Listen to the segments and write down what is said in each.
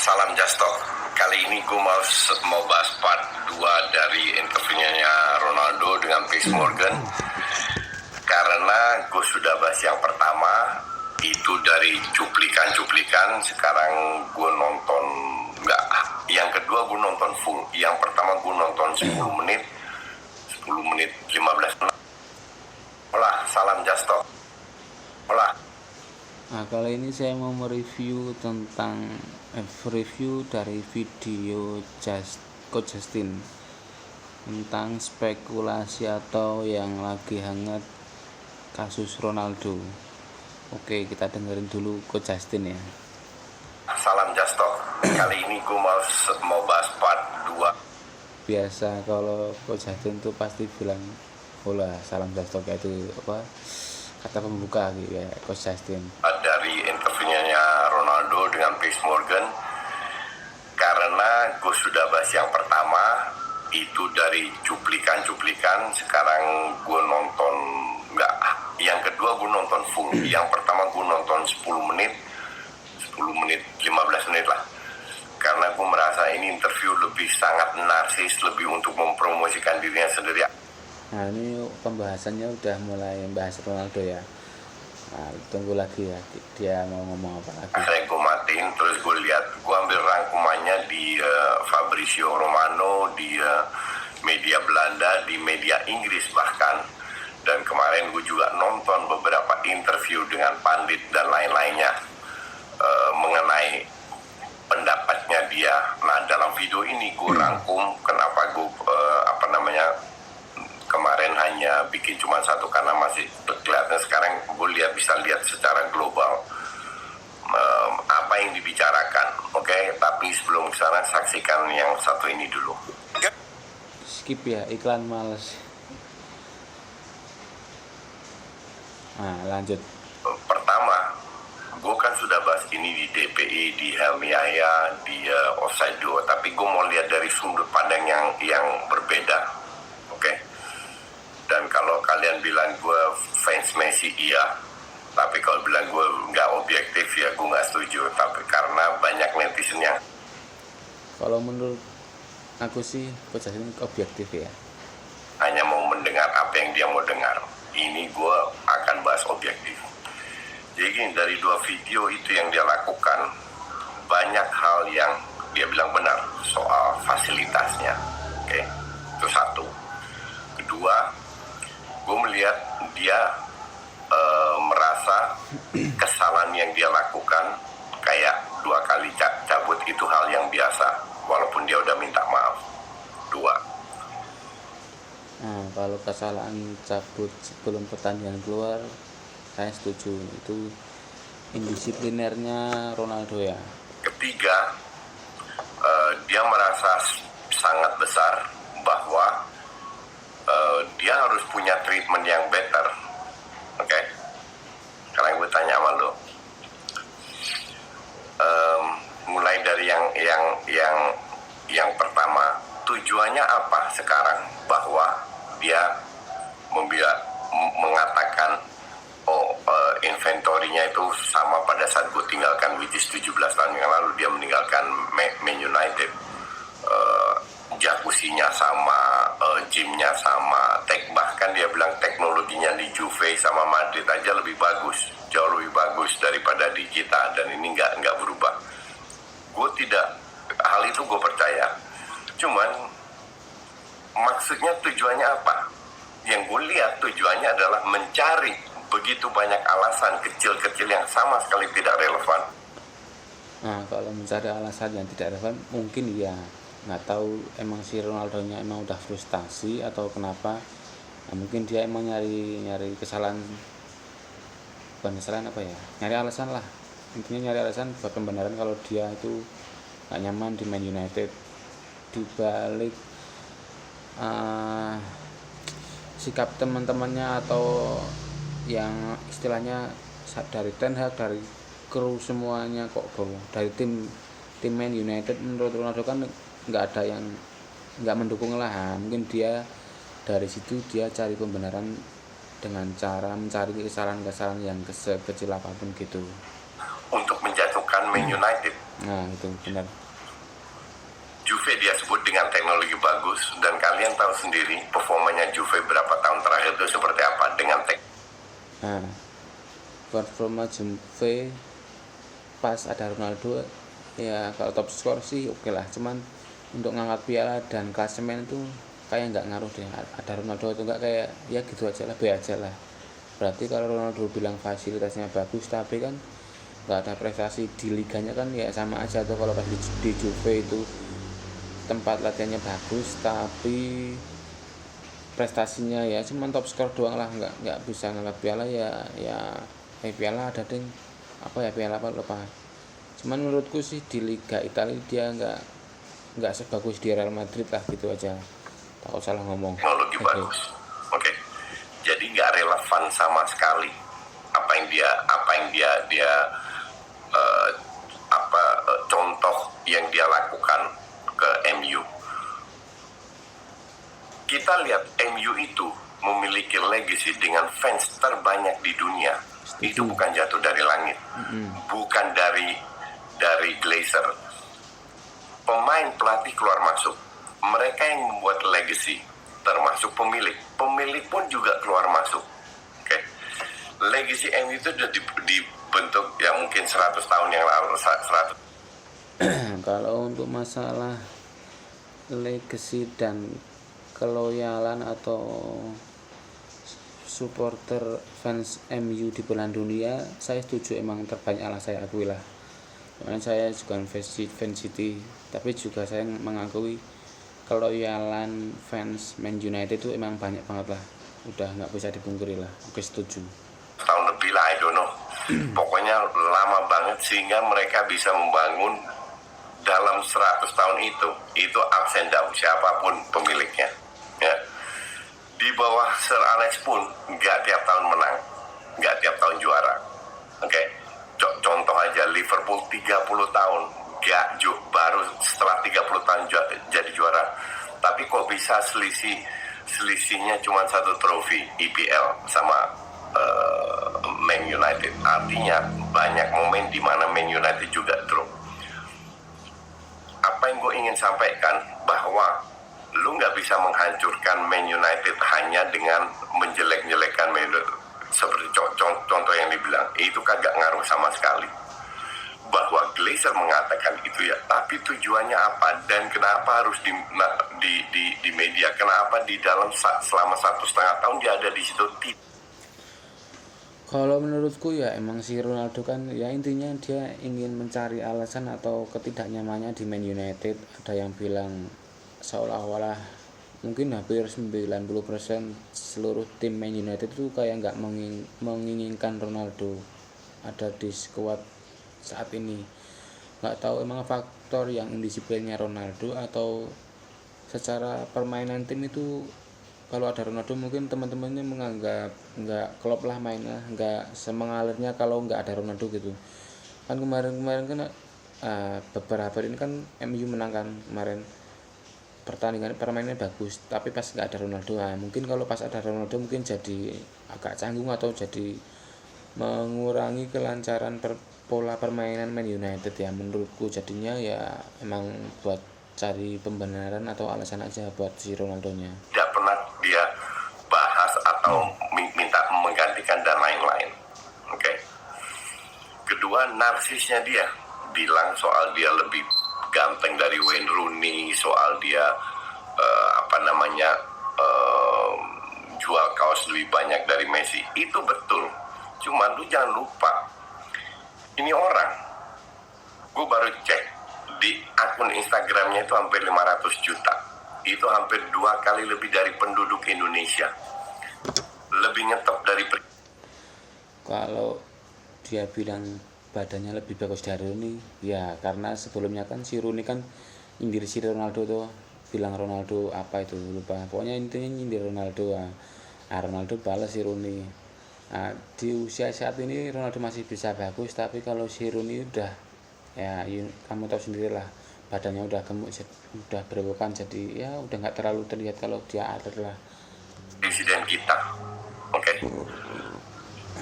Salam Justo. Kali ini gue mau bahas part 2 dari interviewnya Ronaldo dengan Piers Morgan. Karena gue sudah bahas yang pertama, itu dari cuplikan-cuplikan. Sekarang gue nonton, yang kedua gue nonton full. Yang pertama gue nonton 10 menit 15 menit. Olah, salam Justo. Olah. Nah, kali ini saya mau mereview tentang review dari video Coach Justin tentang spekulasi atau yang lagi hangat kasus Ronaldo. Oke, kita dengerin dulu Coach Justin ya. Salam Justo. Kali ini gue mau bahas part 2. Biasa kalau Coach Justin tuh pasti bilang, "Hola, salam Justo," kayak itu kata pembuka gitu ya, Coach Justin. Dari interviewnya Ronaldo dengan Piers Morgan, karena gue sudah bahas yang pertama, itu dari cuplikan-cuplikan. Sekarang gue nonton, yang kedua gue nonton full. Yang pertama gue nonton 10 menit 15 menit lah. Karena gue merasa ini interview lebih sangat narsis, lebih untuk mempromosikan dirinya sendiri. Nah, ini pembahasannya udah mulai membahas Ronaldo ya. Nah, tunggu lagi ya, dia mau ngomong apa lagi. Saya gue matiin, terus gue lihat, gue ambil rangkumannya di Fabrizio Romano, di media Belanda, di media Inggris bahkan. Dan kemarin gue juga nonton beberapa interview dengan pandit dan lain-lainnya mengenai pendapatnya dia. Nah, dalam video ini gue rangkum kenapa gue kemarin hanya bikin cuma satu karena masih kelihatan. Sekarang gue bisa lihat secara global apa yang dibicarakan. Oke, tapi sebelum kesana saksikan yang satu ini dulu. Skip ya, iklan males. Nah, lanjut. Pertama, gue kan sudah bahas ini di DPI, di Helmi Yahya, di Offside 2, tapi gue mau lihat dari sudut pandang yang berbeda. Oke. Dan kalau kalian bilang gue fans Messi, iya. Tapi kalau bilang gue nggak objektif, ya gue nggak setuju. Tapi karena banyak netizen yang... Kalau menurut aku sih, Coach Justin objektif ya. hanya mau mendengar apa yang dia mau dengar. Ini gue akan bahas objektif. Jadi gini, dari 2 video itu yang dia lakukan, banyak hal yang dia bilang benar soal fasilitasnya. Oke, itu satu. Kedua, gue melihat dia merasa kesalahan yang dia lakukan kayak 2 kali cabut itu hal yang biasa, walaupun dia udah minta maaf. 2. Nah, kalau kesalahan cabut sebelum pertandingan keluar, saya setuju, itu indisiplinernya Ronaldo ya. Ketiga, dia merasa sangat besar bahwa dia harus punya treatment yang better. Oke? Sekarang gue tanya sama lo, mulai dari yang pertama, tujuannya apa sekarang bahwa dia mengatakan inventorinya itu sama pada saat gue tinggalkan, which is 17 tahun yang lalu dia meninggalkan Man United. Jacuzzinya sama, gymnya sama, bahkan dia bilang teknologinya di Juve sama Madrid aja lebih bagus, jauh lebih bagus daripada di kita, dan ini nggak berubah. Hal itu gue percaya. Cuman maksudnya tujuannya apa? Yang gue lihat tujuannya adalah mencari begitu banyak alasan kecil-kecil yang sama sekali tidak relevan. Nah, kalau mencari alasan yang tidak relevan, mungkin ya nggak tahu emang si Ronaldo-nya emang udah frustasi atau kenapa. Nah, mungkin dia emang nyari kesalahan, bukan kesalahan apa ya, nyari alasan lah, intinya nyari alasan buat pembenaran kalau dia itu nggak nyaman di Man United. Dibalik sikap teman-temannya atau yang istilahnya dari Ten Hag, dari kru semuanya kok dari tim Man United, menurut Ronaldo kan nggak ada yang nggak mendukung lah. Mungkin dia dari situ dia cari pembenaran dengan cara mencari kesalahan-kesalahan yang kecil apapun gitu. Untuk menjatuhkan Man United, Nah itu benar. Juve dia sebut dengan teknologi bagus, dan kalian tahu sendiri performanya Juve berapa tahun terakhir itu seperti apa dengan Nah performa Juve pas ada Ronaldo ya kalau top skor sih oke lah, cuman untuk ngangkat piala dan klasemen itu kayak nggak ngaruh deh, ada Ronaldo atau enggak kayak ya gitu aja lah, B aja lah. Berarti kalau Ronaldo bilang fasilitasnya bagus tapi kan nggak ada prestasi di liganya kan ya sama aja tuh. Kalau pas di Juve itu tempat latihannya bagus tapi prestasinya ya cuman top skor doang lah, nggak bisa ngangkat piala piala ada ding apa ya, piala apa lupa. Cuman menurutku sih di Liga Italia dia nggak sebagus di Real Madrid lah, gitu aja. Takut salah ngomong. teknologi bagus. Oke. Jadi nggak relevan sama sekali apa yang dia contoh yang dia lakukan ke MU. Kita lihat MU itu memiliki legacy dengan fans terbanyak di dunia. Itu bukan jatuh dari langit, bukan dari Glazer. Pemain, pelatih keluar masuk, mereka yang membuat legacy, termasuk pemilik pun juga keluar masuk. Oke. Legacy MU itu sudah dibentuk ya mungkin 100 tahun yang lalu. 100. Kalau untuk masalah legacy dan keloyalan atau supporter fans MU di belahan dunia, saya setuju, emang terbanyak lah, saya akui lah. Karena saya juga fan City, tapi juga saya mengakui keloyalan fans Man United itu emang banyak banget lah, udah nggak bisa dipungkiri lah. Oke, setuju. Tahun lebih lah, I don't know. Pokoknya lama banget sehingga mereka bisa membangun dalam 100 tahun itu ups and down siapapun pemiliknya. Ya. Di bawah Sir Alex pun nggak tiap tahun menang, nggak tiap tahun juara. Oke. Contoh aja Liverpool 30 tahun baru setelah 30 tahun jadi juara. Tapi kok bisa selisihnya cuma 1 trofi EPL sama Man United. Artinya banyak momen di mana Man United juga drop. Apa yang gue ingin sampaikan bahwa lu nggak bisa menghancurkan Man United hanya dengan menjelek-jelekan Man United. Seperti contoh yang dibilang, itu kagak ngaruh sama sekali. Bahwa Glazer mengatakan itu ya, tapi tujuannya apa dan kenapa harus di media? Kenapa di dalam selama 1,5 tahun dia ada di situ? Kalau menurutku ya emang si Ronaldo kan ya intinya dia ingin mencari alasan atau ketidaknyamannya di Man United. Ada yang bilang seolah-olah mungkin hampir 90% seluruh tim Man United itu kayak nggak menginginkan Ronaldo ada di skuad saat ini. Nggak tahu emang faktor yang indisiplinnya Ronaldo atau secara permainan tim itu kalau ada Ronaldo mungkin teman-temannya menganggap nggak klop lah mainnya, nggak semengalirnya kalau nggak ada Ronaldo gitu kan. Kemarin kan beberapa hari ini kan MU menang kan kemarin, pertandingan permainannya bagus, tapi pas nggak ada Ronaldo mungkin kalau pas ada Ronaldo mungkin jadi agak canggung atau jadi mengurangi kelancaran pola permainan Man United ya menurutku. Jadinya ya emang buat cari pembenaran atau alasan aja buat si Ronaldonya. Tidak pernah dia bahas atau minta menggantikan dan lain-lain. Oke. Kedua, narsisnya dia bilang soal dia lebih ganteng dari Wayne Rooney, soal dia jual kaos lebih banyak dari Messi. Itu betul. Cuman lu jangan lupa, ini orang, gue baru cek di akun Instagramnya itu hampir 500 juta. Itu hampir 2 kali lebih dari penduduk Indonesia. Lebih ngetop dari kalau dia bilang badannya lebih bagus dari Rooney ya karena sebelumnya kan si Rooney kan nyindir si Ronaldo tuh, bilang Ronaldo apa itu lupa, pokoknya intinya nyindir Ronaldo. Ronaldo balas si Rooney. Di usia saat ini Ronaldo masih bisa bagus, tapi kalau si Rooney udah ya kamu tahu sendirilah, badannya udah gemuk, udah berewokan, jadi ya udah nggak terlalu terlihat kalau dia atlet lah. Presiden kita. Oke.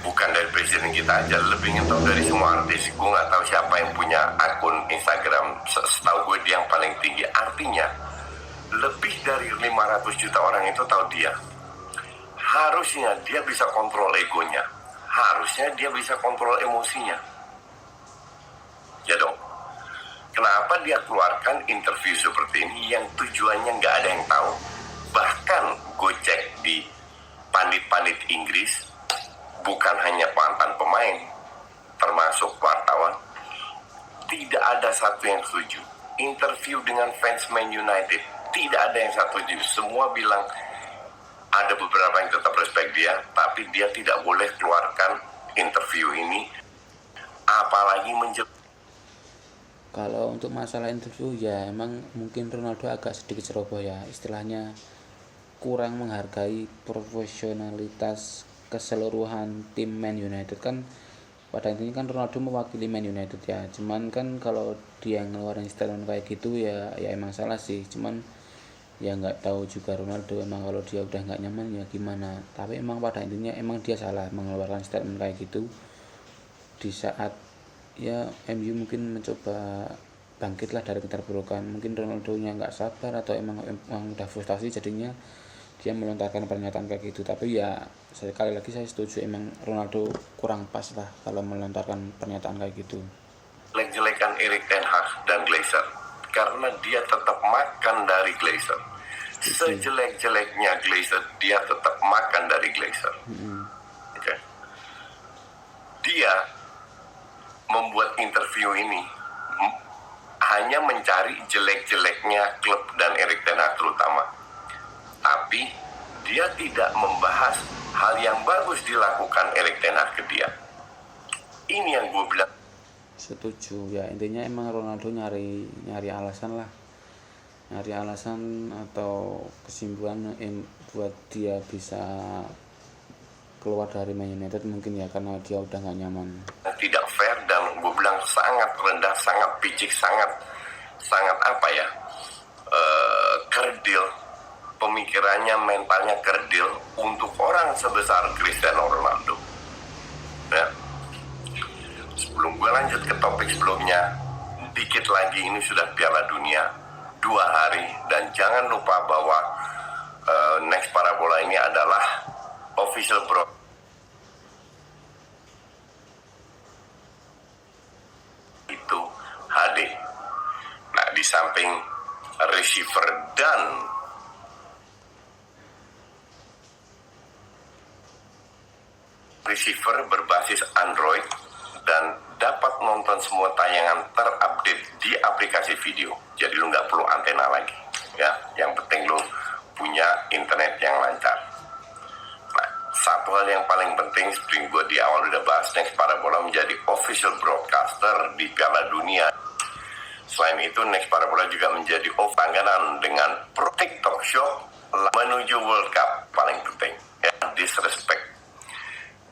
bukan dari presiden kita aja, lebih ingin tahu dari semua artis. Gue nggak tahu siapa yang punya akun Instagram, setahu gue dia yang paling tinggi. Artinya lebih dari 500 juta orang itu tahu dia. Harusnya dia bisa kontrol egonya, harusnya dia bisa kontrol emosinya, ya dong. Kenapa dia keluarkan interview seperti ini yang tujuannya nggak ada yang tahu? Bahkan gue cek di pandit-pandit Inggris, bukan hanya mantan pemain, termasuk wartawan, tidak ada satu yang setuju. Interview dengan fans Man United, tidak ada yang setuju. Semua bilang ada beberapa yang tetap respect dia, tapi dia tidak boleh keluarkan interview ini, apalagi Kalau untuk masalah interview ya emang mungkin Ronaldo agak sedikit ceroboh ya, istilahnya kurang menghargai profesionalitas keseluruhan tim Man United. Kan pada intinya kan Ronaldo mewakili Man United ya, cuman kan kalau dia ngeluarin statement kayak gitu ya emang salah sih. Cuman ya nggak tahu juga Ronaldo emang kalau dia udah nggak nyaman ya gimana, tapi emang pada intinya emang dia salah mengeluarkan statement kayak gitu di saat ya MU mungkin mencoba bangkitlah dari keterpurukan. Mungkin Ronaldo-nya nggak sabar atau emang udah frustasi jadinya dia melontarkan pernyataan kayak gitu. Tapi ya sekali lagi saya setuju emang Ronaldo kurang pas lah kalau melontarkan pernyataan kayak gitu. jelek-jelekan Erik ten Hag dan Glazer, karena dia tetap makan dari Glazer. Sejelek-jeleknya Glazer, dia tetap makan dari Glazer. Okay. Dia membuat interview ini hanya mencari jelek-jeleknya klub dan Erik ten Hag terutama, tapi dia tidak membahas hal yang bagus dilakukan Erik ten Hag ke dia. Ini yang gue bilang. Setuju ya, intinya emang Ronaldo nyari alasan lah, nyari alasan atau kesimpulan buat dia bisa keluar dari Man United mungkin ya, karena dia udah gak nyaman. Tidak fair dan gue bilang sangat rendah, sangat picik, sangat apa ya, kerdil, pemikirannya, mentalnya kerdil untuk orang sebesar Cristiano Ronaldo. Ya. Sebelum gue lanjut ke topik sebelumnya, dikit lagi ini sudah Piala Dunia, 2 hari, dan jangan lupa bahwa Next Parabola ini adalah official itu HD. Nah, di samping receiver dan receiver berbasis Android dan dapat nonton semua tayangan terupdate di aplikasi video. Jadi lu nggak perlu antena lagi, ya. Yang penting lu punya internet yang lancar. Nah, satu hal yang paling penting, seperti gue di awal udah bahas, Next Parabola menjadi official broadcaster di Piala Dunia. Selain itu, Next Parabola juga menjadi langganan dengan Pro TikTok Show menuju World Cup. Paling penting, ya, disrespect.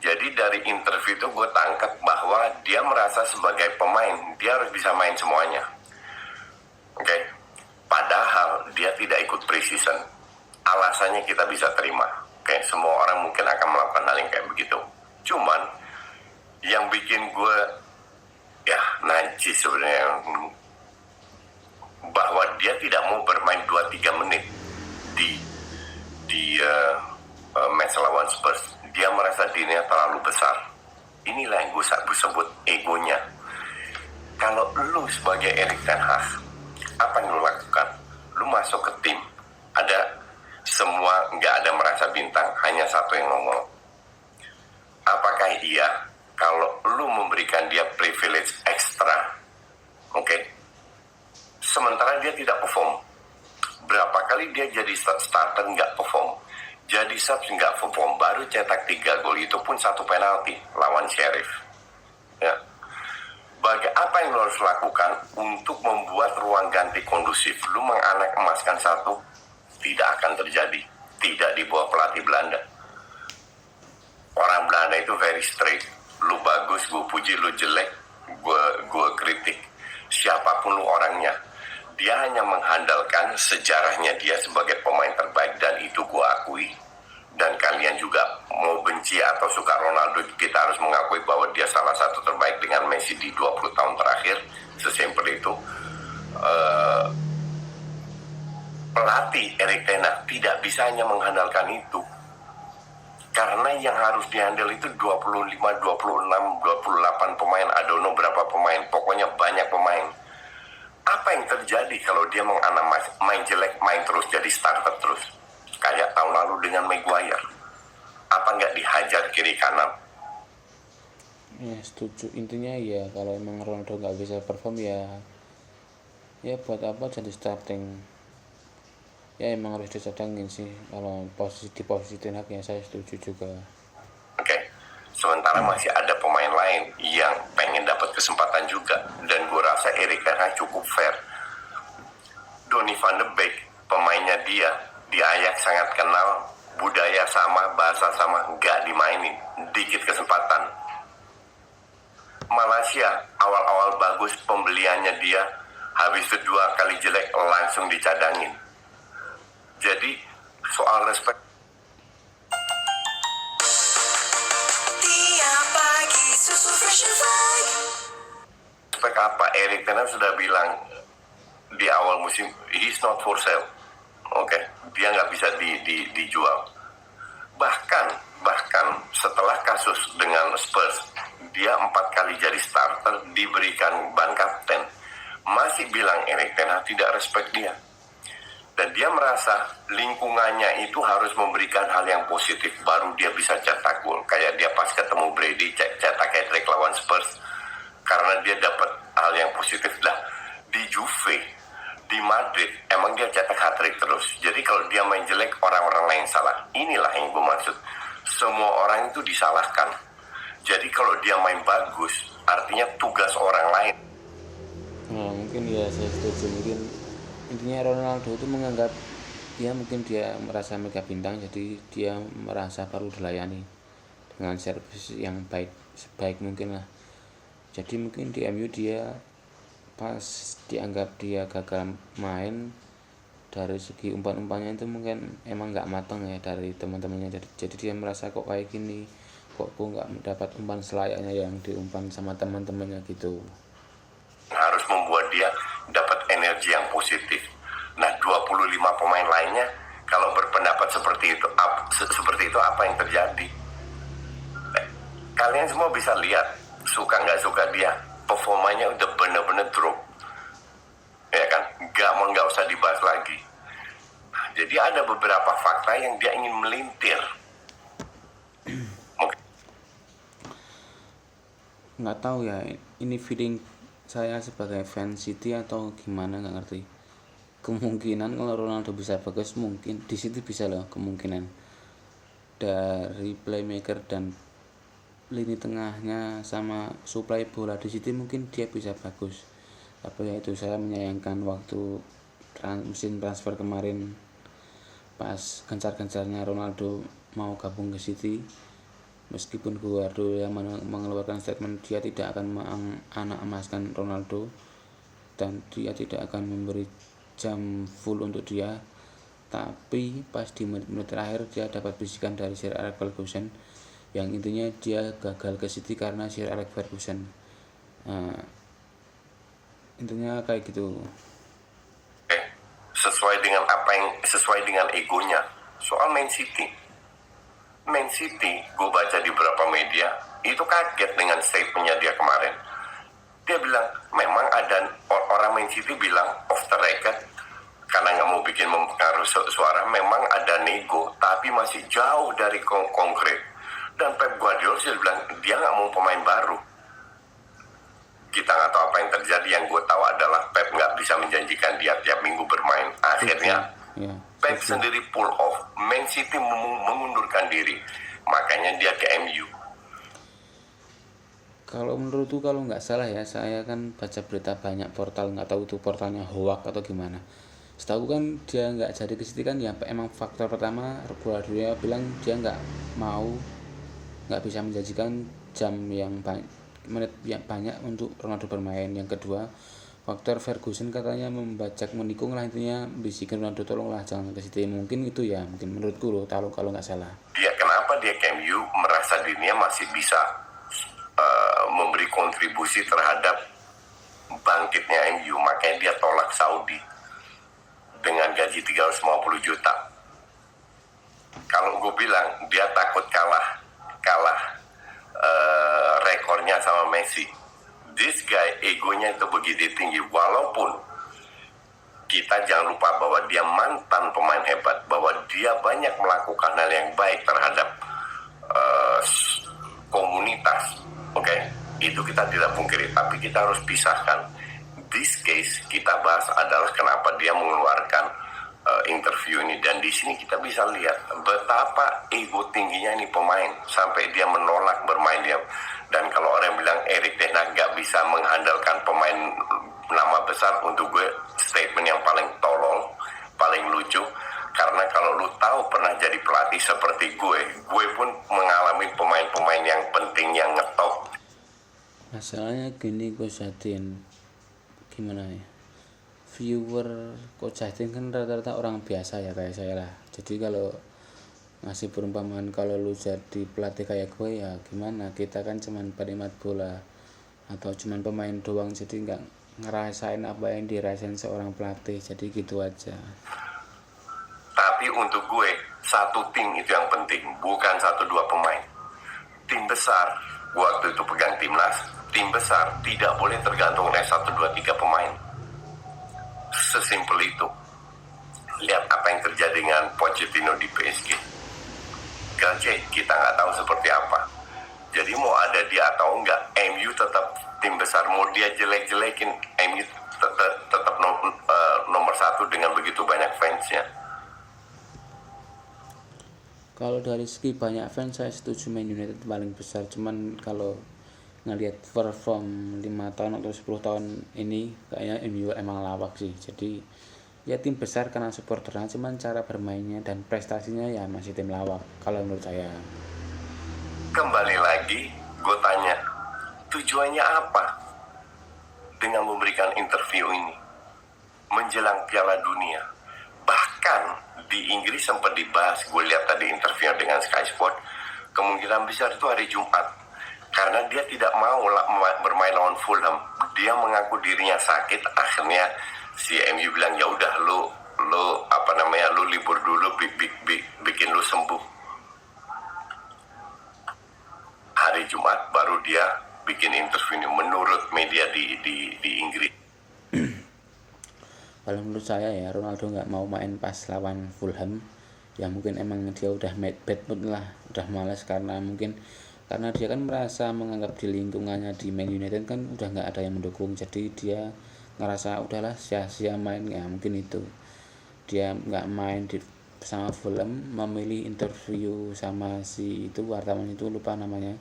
Jadi dari interview itu gue tangkap bahwa dia merasa sebagai pemain, dia harus bisa main semuanya. Oke, padahal dia tidak ikut preseason. Alasannya kita bisa terima. Oke, semua orang mungkin akan melakukan hal yang kayak begitu. Cuman yang bikin gue ya najis sebenarnya, bahwa dia tidak mau bermain 2-3 menit di match lawan Spurs. Dia merasa dirinya terlalu besar. Inilah yang gue sebut egonya. Kalau lu sebagai Erik ten Hag, apa yang lu lakukan? Lu masuk ke tim, ada semua, nggak ada merasa bintang, hanya satu yang ngomong. Apakah iya kalau lu memberikan dia privilege ekstra, oke? Sementara dia tidak perform. Berapa kali dia jadi starter nggak perform, jadi subs nggak perform, baru cetak 3 gol, itu pun 1 penalti lawan Sheriff. Ya. Apa yang lo harus lakukan untuk membuat ruang ganti kondusif? Lu menganak emaskan satu, tidak akan terjadi. Tidak di bawah pelatih Belanda. Orang Belanda itu very straight. Lu bagus, gue puji. Lu jelek, gue kritik. Siapapun lu orangnya, dia hanya mengandalkan sejarahnya dia sebagai pemain terbaik, dan itu gue akui. dan kalian juga mau benci atau suka Ronaldo, kita harus mengakui bahwa dia salah satu terbaik dengan Messi di 20 tahun terakhir. Sesimpel itu. Pelatih Erik ten Hag tidak bisa hanya mengandalkan itu, karena yang harus dihandle itu 25, 26, 28 pemain, I don't know berapa pemain, pokoknya banyak pemain. Apa yang terjadi kalau dia main jelek, main terus, jadi starter terus, kayak tahun lalu dengan Maguire? Apa nggak dihajar kiri kanan? Ya setuju, intinya ya kalau emang Ronaldo nggak bisa perform ya buat apa jadi starting. Ya emang harus dicadangin sih kalau di posisi Ten Hag, ya saya setuju juga. Oke. Sementara masih ada pemain lain yang pengen dapat kesempatan juga, dan gue rasa Erik ten Hag cukup fair. Donny van de Beek, pemainnya dia di Ajax sangat kenal, budaya sama, bahasa sama, nggak dimainin, dikit kesempatan. Malaysia awal-awal bagus pembeliannya dia, habis itu 2 kali jelek langsung dicadangin. Jadi soal respect. Tiap pagi susu Fresh and Fried. Respect apa? Erik ten Hag sudah bilang di awal musim, he's not for sale. Oke, dia nggak bisa dijual. Bahkan setelah kasus dengan Spurs, dia 4 kali jadi starter, diberikan ban kapten, masih bilang Erik ten Hag tidak respect dia. Dan dia merasa lingkungannya itu harus memberikan hal yang positif, baru dia bisa cetak gol. Kayak dia pas ketemu Brady, cetak hat-trick lawan Spurs, karena dia dapat hal yang positif. Lah, di Juve, di Madrid, emang dia cetak hat-trick terus. Jadi kalau dia main jelek, orang-orang lain salah. Inilah yang gue maksud. Semua orang itu disalahkan. Jadi kalau dia main bagus, artinya tugas orang lain. Nah mungkin ya saya setuju, mungkin intinya Ronaldo itu menganggap mungkin dia merasa mega bintang, jadi dia merasa perlu dilayani dengan servis yang sebaik mungkin lah. Jadi mungkin di MU dia pas dianggap dia gagal main dari segi umpan-umpannya itu mungkin emang nggak matang ya dari teman-temannya, jadi dia merasa kok kayak gini, kok nggak mendapat umpan selayaknya yang diumpan sama teman-temannya gitu. Harus membuat dia dapat energi yang positif. Nah, 25 pemain lainnya kalau berpendapat seperti itu apa yang terjadi? Kalian semua bisa lihat, suka nggak suka dia, performanya udah bener-bener drop, ya kan? Nggak usah dibahas lagi. Jadi ada beberapa fakta yang dia ingin melintir. Nggak tahu ya, ini feeling saya sebagai fans City atau gimana, nggak ngerti. Kemungkinan kalau Ronaldo bisa bagus, mungkin di City bisa loh, kemungkinan dari playmaker dan lini tengahnya sama suplai bola di City mungkin dia bisa bagus. Tapi ya itu, saya menyayangkan waktu musim transfer kemarin pas gencar-gencarnya Ronaldo mau gabung ke City, meskipun Guardiola yang mengeluarkan statement dia tidak akan menganak-emaskan Ronaldo dan dia tidak akan memberi jam full untuk dia, tapi pas di menit terakhir dia dapat bisikan dari Sir Alex Ferguson yang intinya dia gagal ke City karena Sir Alex Ferguson. Intinya kayak gitu. Sesuai dengan egonya. Soal Man City, gue baca di beberapa media itu kaget dengan statementnya dia kemarin. Dia bilang memang ada orang Man City bilang off the record karena nggak mau bikin mempengaruhi suara, memang ada nego tapi masih jauh dari konkret. Dan Pep Guardiola sudah bilang dia nggak mau pemain baru. Kita nggak tahu apa yang terjadi. Yang gue tahu adalah Pep nggak bisa menjanjikan dia tiap minggu bermain. Akhirnya Pep sendiri pull off. Man City mengundurkan diri, makanya dia ke MU. Kalau menurutku, kalau nggak salah ya, saya kan baca berita banyak portal, nggak tahu itu portalnya hoax atau gimana. Setahu kan dia nggak jadi ke City kan ya emang faktor pertama Guardiola bilang dia nggak bisa menjanjikan jam yang menit yang banyak untuk Ronaldo bermain. Yang kedua, faktor Ferguson katanya membajak menikung lah, intinya bisikin Ronaldo tolonglah jangan ke City, mungkin itu ya, mungkin menurutku loh, kalau nggak salah. Kenapa dia ke MU merasa dirinya masih bisa memberi kontribusi terhadap bangkitnya MU, makanya dia tolak Saudi dengan gaji 350 juta. Kalau gue bilang dia takut kalah rekornya sama Messi. This guy egonya itu begitu tinggi, walaupun kita jangan lupa bahwa dia mantan pemain hebat, bahwa dia banyak melakukan hal yang baik terhadap komunitas. Oke, itu kita tidak pungkiri, tapi kita harus pisahkan. This case kita bahas adalah kenapa dia mengeluarkan interview ini, dan di sini kita bisa lihat betapa ego tingginya ini pemain sampai dia menolak bermain dia. Dan kalau orang bilang Erik ten Hag gak bisa mengandalkan pemain nama besar, untuk gue statement yang paling tolol, paling lucu. Karena kalau lu tahu pernah jadi pelatih seperti gue pun mengalami pemain-pemain yang penting yang ngetop. Masalahnya gini Coach Justin, gimana ya, viewer Coach Justin kan rata-rata orang biasa ya kayak saya lah. Jadi kalau ngasih perumpamaan kalau lu jadi pelatih kayak gue ya gimana, kita kan cuman penikmat bola atau cuman pemain doang, jadi nggak ngerasain apa yang dirasain seorang pelatih, jadi gitu aja. Tapi untuk gue satu tim itu yang penting, bukan 1-2 pemain. Tim besar, gue waktu itu pegang timnas, tim besar tidak boleh tergantung oleh 1-2-3 pemain. Sesimpel itu. Lihat apa yang terjadi dengan Pochettino di PSG. Gaji kita nggak tahu seperti apa. Jadi mau ada dia atau enggak, MU tetap tim besar. Mau dia jelek-jelekin, MU tetap nomor 1 dengan begitu banyak fansnya. Kalau dari segi banyak fans saya setuju Man United paling besar, cuman kalau ngelihat perform 5 tahun atau 10 tahun ini kayaknya MU emang lawak sih. Jadi ya tim besar karena supporternya, cuman cara bermainnya dan prestasinya ya masih tim lawak kalau menurut saya. Kembali lagi gue tanya, tujuannya apa dengan memberikan interview ini menjelang Piala Dunia? Bahkan di Inggris sempat dibahas, gue lihat tadi interview dengan Sky Sport, kemungkinan besar itu hari Jumat, karena dia tidak mau bermain lawan Fulham. Dia mengaku dirinya sakit, akhirnya si MU bilang ya udah lu libur dulu, bikin lu sembuh. Hari Jumat baru dia bikin interview ini menurut media di Inggris. Kalau menurut saya ya Ronaldo nggak mau main pas lawan Fulham, ya mungkin emang dia udah bad mood lah, udah malas karena dia kan merasa menganggap di lingkungannya di Man United kan udah nggak ada yang mendukung, jadi dia ngerasa udahlah sia-sia main, ya mungkin itu dia nggak main sama Fulham, memilih interview sama si itu wartawan itu, lupa namanya.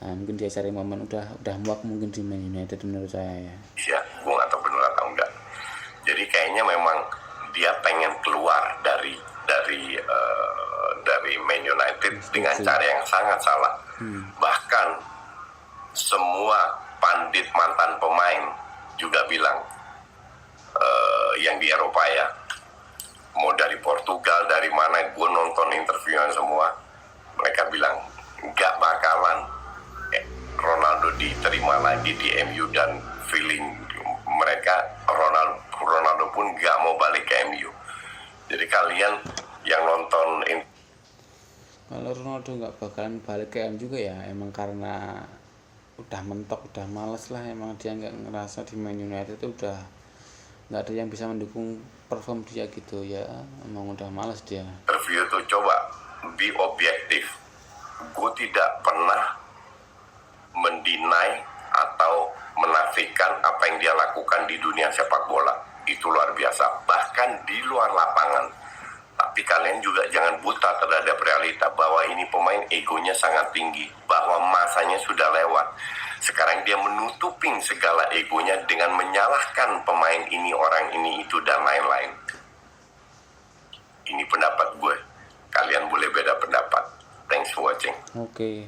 Nah, mungkin dia cari momen, udah muak mungkin di Man United menurut saya ya. Ya, gue nggak tahu benar atau enggak. Jadi kayaknya memang dia pengen keluar dari Man United dengan cara yang sangat salah. Bahkan semua pandit mantan pemain juga bilang, yang di Eropa ya, mau dari Portugal, dari mana, gue nonton interviewnya semua, mereka bilang nggak bakalan Ronaldo diterima lagi di MU, dan feeling mereka Ronaldo pun nggak mau balik ke MU. Jadi kalian yang nonton kalau Ronaldo nggak bakalan balik ke MU juga ya emang karena udah mentok, udah males lah, emang dia nggak ngerasa di Man United itu udah nggak ada yang bisa mendukung perform dia gitu ya, emang udah males dia. Interview tuh coba be objektif. Gue tidak pernah mendinai atau menafikan apa yang dia lakukan di dunia sepak bola. Itu luar biasa, bahkan di luar lapangan. Tapi kalian juga jangan buta terhadap realita bahwa ini pemain egonya sangat tinggi, bahwa masanya sudah lewat. Sekarang dia menutupin segala egonya dengan menyalahkan pemain ini, orang ini, itu, dan lain-lain. Ini pendapat gue. Kalian boleh beda pendapat. Thanks for watching. Oke.